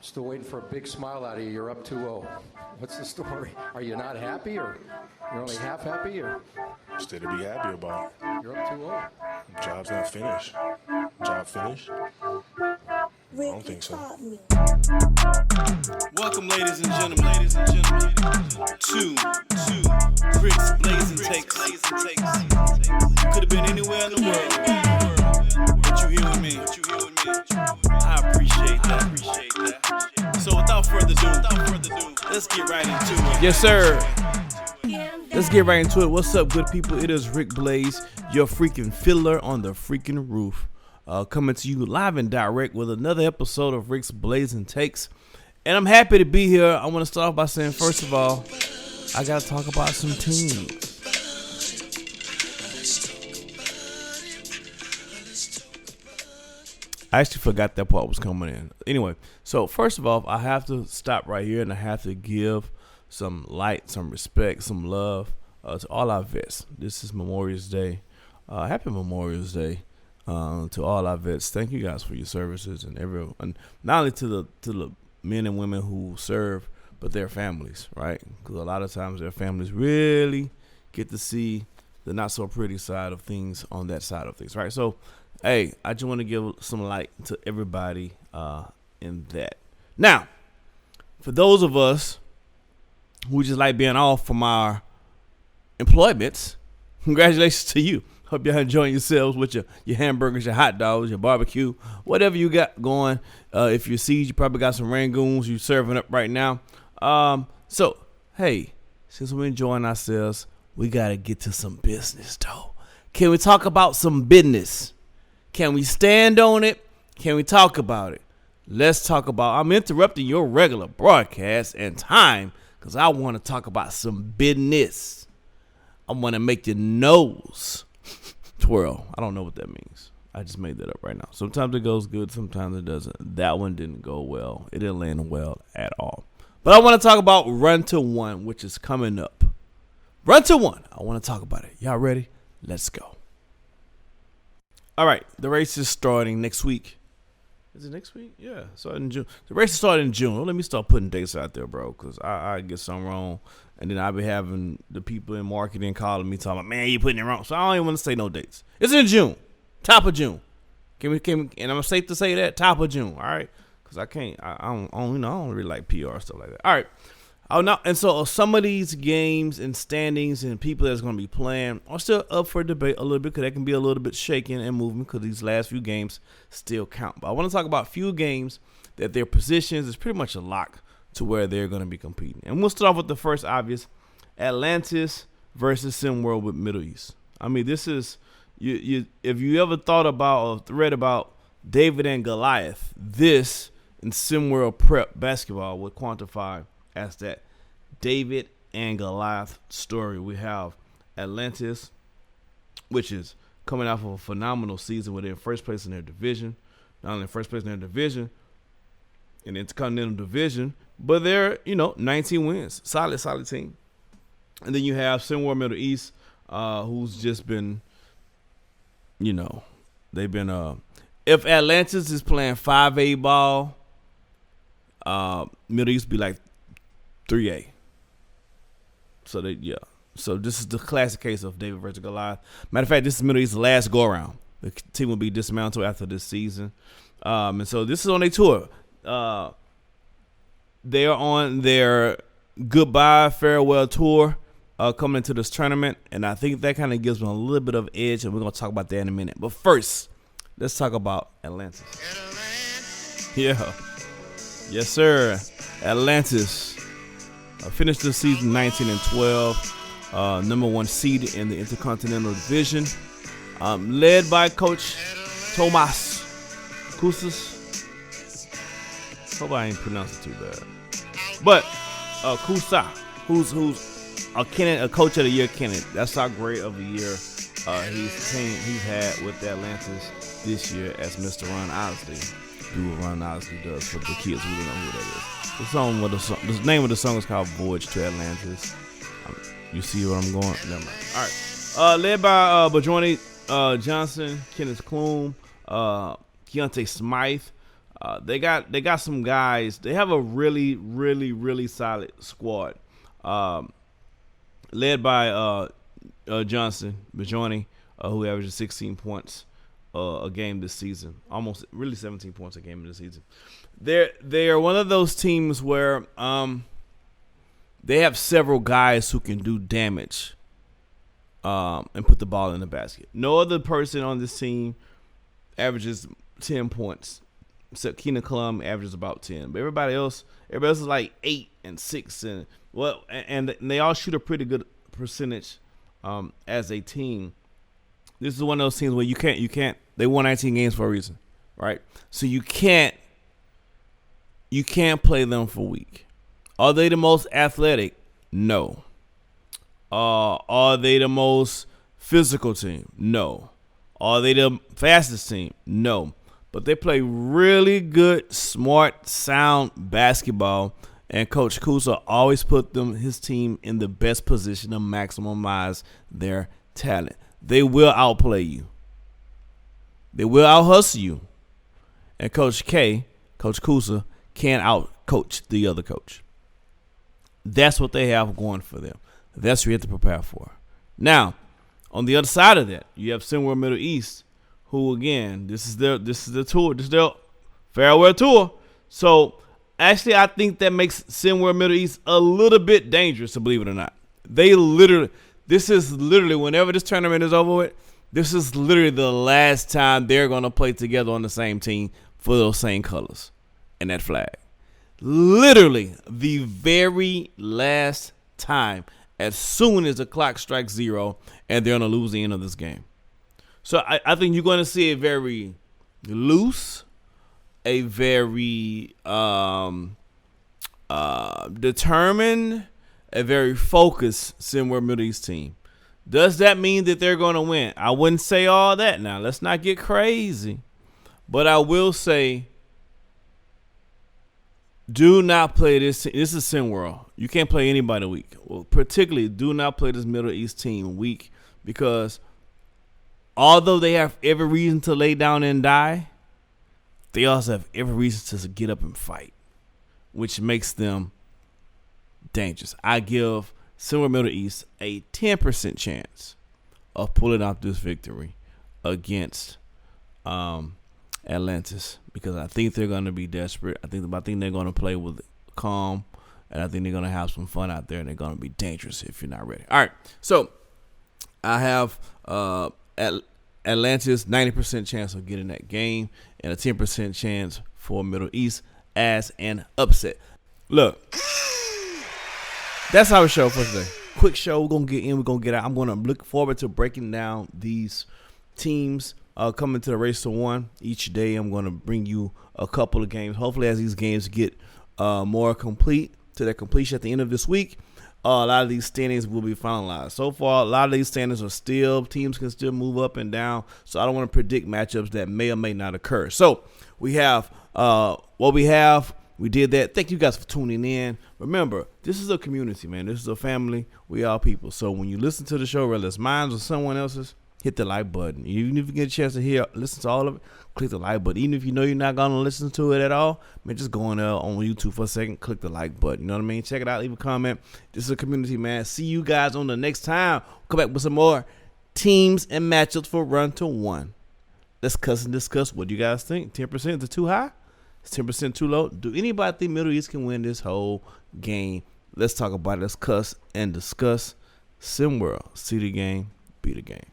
Still waiting for a big smile out of you. You're up 2-0. What's the story? Are you not happy, or you're only half happy, or? Still to be happy about. You're up 2-0. Job's not finished. Job finished? I don't think so. Welcome, ladies and gentlemen, to Rick's Blazin Takes. You could have been anywhere in the world, but you here with me. I appreciate that. So without further ado, let's get right into it. Yes, sir. Let's get right into it. What's up, good people? It is Rick Blaze, your freaking fiddler on the freaking roof. Coming to you live and direct with another episode of Rick's Blazin Takes. And I'm happy to be here. I want to start off by saying, first of all, I got to talk about some teams. I actually forgot that part was coming in. Anyway, so first of all, I have to stop right here and I have to give some light, some respect, some love to all our vets. This is Memorial Day. Happy Memorial Day to all our vets. Thank you guys for your services and everyone, not only to the men and women who serve, but their families, right? Because a lot of times their families really get to see the not so pretty side of things on that side of things, right? So, hey, I just want to give some light to everybody in that. Now, for those of us who just like being off from our employments, congratulations to you. Hope y'all enjoying yourselves with your hamburgers, your hot dogs, your barbecue, whatever you got going. If you're Siege, you probably got some Rangoons you serving up right now. So, hey, since we're enjoying ourselves, we got to get to some business, though. Can we talk about some business? Can we stand on it? Can we talk about it? Let's talk about, I'm interrupting your regular broadcast and time because I want to talk about some business. I want to make your nose twirl. I don't know what that means. I just made that up right now. Sometimes it goes good, sometimes it doesn't. That one didn't go well. It didn't land well at all. But I want to talk about Run to One, which is coming up. Run to One. I want to talk about it. Y'all ready? Let's go. All right. The race is starting next week. Is it next week? Yeah. Starting in June. The race is starting in June. Let me start putting dates out there, bro, because I get something wrong. And then I'll be having the people in marketing calling me talking about, man, you putting it wrong. So I don't even want to say no dates. It's in June. Top of June. Can we, and I'm safe to say that? Top of June. All right. Because I can't, I don't really like PR and stuff like that. All right. Oh, no. And so some of these games and standings and people that's going to be playing are still up for debate a little bit because they can be a little bit shaking and moving because these last few games still count. But I want to talk about a few games that their positions is pretty much a lock to where they're going to be competing. And we'll start off with the first obvious, Atlantis versus SimWorld with Middle East. I mean, this is, if you ever thought about or read about David and Goliath, this in SimWorld Prep basketball would quantify as that David and Goliath story. We have Atlantis, which is coming off of a phenomenal season where they're in first place in their division. Not only in first place in their division, in the Intercontinental Division, but they're, 19 wins. Solid team. And then you have SimWorld Middle East, who's just been, they've been, if Atlantis is playing 5A ball, Middle East be like 3A. So So this is the classic case of David versus Goliath. Matter of fact, this is Middle East's last go around. The team will be dismantled after this season. And so this is on their tour. They are on their goodbye farewell tour coming into this tournament, and I think that kind of gives them a little bit of edge, and we're going to talk about that in a minute. But first, let's talk about Atlantis. Yeah. Yes, sir. Atlantis finished the season 19-12, number one seed in the Intercontinental Division, led by Coach Tomas Kousas. Hope I ain't pronounced it too bad. But Kusa, who's a coach of the year candidate. That's how great of a year he's had with the Atlantis this year as Mr. Ron Osley. Do what Ron Osley does for the kids who don't know who that is. The name of the song is called Voyage to Atlantis. You see where I'm going? Never mind. All right. Led by Bajorni Johnson, Kenneth Klum, Keontae Smythe, They got some guys. They have a really, really, really solid squad, led by Johnson, Bajorni, who averages 16 points a game this season, almost really 17 points a game this season. They are one of those teams where they have several guys who can do damage and put the ball in the basket. No other person on this team averages 10 points. Except Keenan Clum averages about 10. But everybody else is like 8 and 6. And they all shoot a pretty good percentage as a team. This is one of those teams where you can't. They won 19 games for a reason, right? So you can't play them for weak. Are they the most athletic? No. Are they the most physical team? No. Are they the fastest team? No. But they play really good, smart, sound basketball. And Coach Kusa always put his team in the best position to maximize their talent. They will outplay you. They will out-hustle you. And Coach Kusa, can't out-coach the other coach. That's what they have going for them. That's what you have to prepare for. Now, on the other side of that, you have SimWorld Middle East, who again, this is their tour. This is their farewell tour. So actually, I think that makes SimWorld Middle East a little bit dangerous, to believe it or not. This is literally, whenever this tournament is over with, this is literally the last time they're going to play together on the same team for those same colors and that flag. Literally the very last time, as soon as the clock strikes 0 and they're on the losing end of this game. So I think you're going to see a very loose, a very determined, a very focused SimWorld Middle East team. Does that mean that they're going to win? I wouldn't say all that now. Let's not get crazy. But I will say, do not play this team. This is SimWorld. You can't play anybody weak. Well, particularly, do not play this Middle East team weak, because although they have every reason to lay down and die, they also have every reason to get up and fight, which makes them dangerous. I give SimWorld Middle East a 10% chance of pulling out this victory against Atlantis, because I think they're going to be desperate. I think they're going to play with calm, and I think they're going to have some fun out there, and they're going to be dangerous if you're not ready. All right, so I have Atlantis 90% chance of getting that game, and a 10% chance for Middle East as an upset. Look, that's our show for today. Quick show. We're going to get in. We're going to get out. I'm going to look forward to breaking down these teams coming to the race to 1. Each day I'm going to bring you a couple of games. Hopefully, as these games get more complete to their completion at the end of this week, a lot of these standings will be finalized. So far, a lot of these standings are still, teams can still move up and down. So I don't want to predict matchups that may or may not occur. So we have what we have. We did that. Thank you guys for tuning in. Remember, this is a community, man. This is a family. We are people. So when you listen to the show, whether it's mine or someone else's, hit the like button. Even if you get a chance to listen to all of it, click the like button. Even if you know you're not going to listen to it at all, man, just go on there on YouTube for a second, click the like button. You know what I mean? Check it out. Leave a comment. This is a community, man. See you guys on the next time. Come back with some more teams and matchups for Run to 1. Let's cuss and discuss. What do you guys think? 10% is too high? Is 10% too low? Do anybody think Middle East can win this whole game? Let's talk about it. Let's cuss and discuss. SimWorld. See the game. Be the game.